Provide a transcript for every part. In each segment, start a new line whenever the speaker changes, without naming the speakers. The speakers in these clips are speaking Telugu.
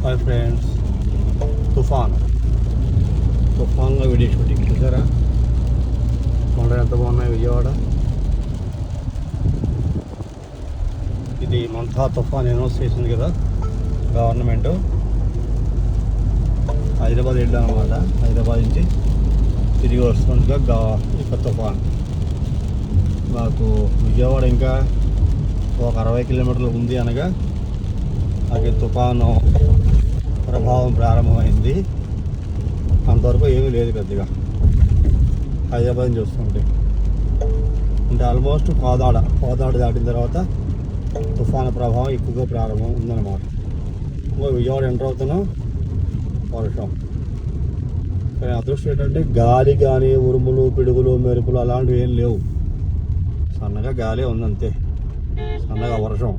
హాయ్ ఫ్రెండ్స్, తుఫాన్లో వీడియో షూటింగ్ చూసారా? కొండలు ఎంత బాగున్నాయి విజయవాడ. ఇది మంతా తుఫాన్ అనౌన్స్ చేసింది కదా గవర్నమెంట్. హైదరాబాద్ వెళ్ళాం అనమాట. హైదరాబాద్ నుంచి తిరిగి వస్తుండగా ఇక తుఫాన్ మాకు విజయవాడ ఇంకా ఒక 60 కిలోమీటర్లు ఉంది అనగా అది తుఫాను ప్రభావం ప్రారంభమైంది. అంతవరకు ఏమీ లేదు పెద్దగా హైదరాబాద్ నుంచి వస్తుంటే. అంటే ఆల్మోస్ట్ కోదాడ దాటిన తర్వాత తుఫాను ప్రభావం ఎక్కువగా ప్రారంభం ఉందన్నమాట. ఇంకో విజయవాడ ఎంటర్ అవుతున్నాం, వర్షం. కానీ అదృష్టం ఏంటంటే గాలి కానీ ఉరుములు పిడుగులు మెరుపులు అలాంటివి ఏం లేవు. సన్నగా గాలి ఉంది అంతే, సన్నగా వర్షం.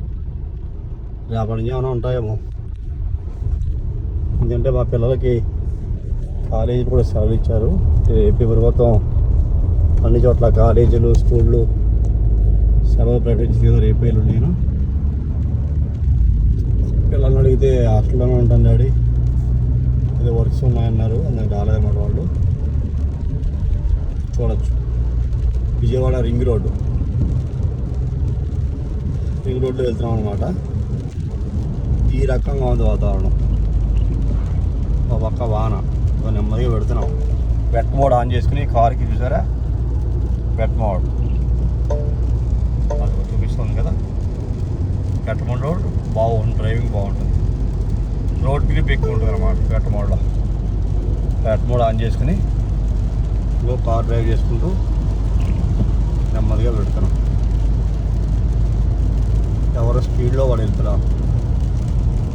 రేపటి నుంచి ఏమైనా ఉంటాయేమో. ఎందుకంటే మా పిల్లలకి కాలేజీ కూడా సెలవులు ఇచ్చారు. ఏపీ ప్రభుత్వం అన్ని చోట్ల కాలేజీలు స్కూళ్ళు సెలవు ప్రకటించింది కదా రేపు ఎల్లుండి. నేను పిల్లల్ని అడిగితే హాస్టల్లోనే ఉంటాను డాడీ, ఏదో వర్క్స్ ఉన్నాయన్నారు, అందుకు రాలేదన్నమాట వాళ్ళు. చూడొచ్చు విజయవాడ రింగ్ రోడ్లో వెళ్తున్నాం అనమాట. ఈ రకంగా ఉంది వాతావరణం. ఒక పక్క వాన, నెమ్మదిగా పెడుతున్నాం. వెట్ మోడ్ ఆన్ చేసుకుని కార్కి చూసారా, వెట్ మోడ్ అది చూపిస్తుంది కదా. వెట్ మోడ్ బాగుంటుంది, డ్రైవింగ్ బాగుంటుంది, రోడ్ గ్రిప్ ఎక్కువ ఉంటుంది అన్నమాట వెట్ మోడ్లో. వెట్ మోడ్ ఆన్ చేసుకుని కార్ డ్రైవ్ చేసుకుంటూ నెమ్మదిగా పెడుతున్నాం. ఎవరో స్పీడ్లో వాడు వెళ్తున్నాం.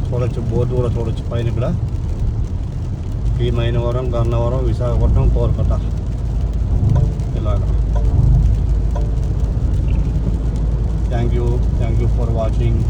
చూడొచ్చు, బోర్డు కూడా చూడొచ్చు పైన. ఇక్కడ ఈ మైనవరం, గన్నవరం, విశాఖపట్నం, కోల్కతా ఇలాగా. Thank you for watching.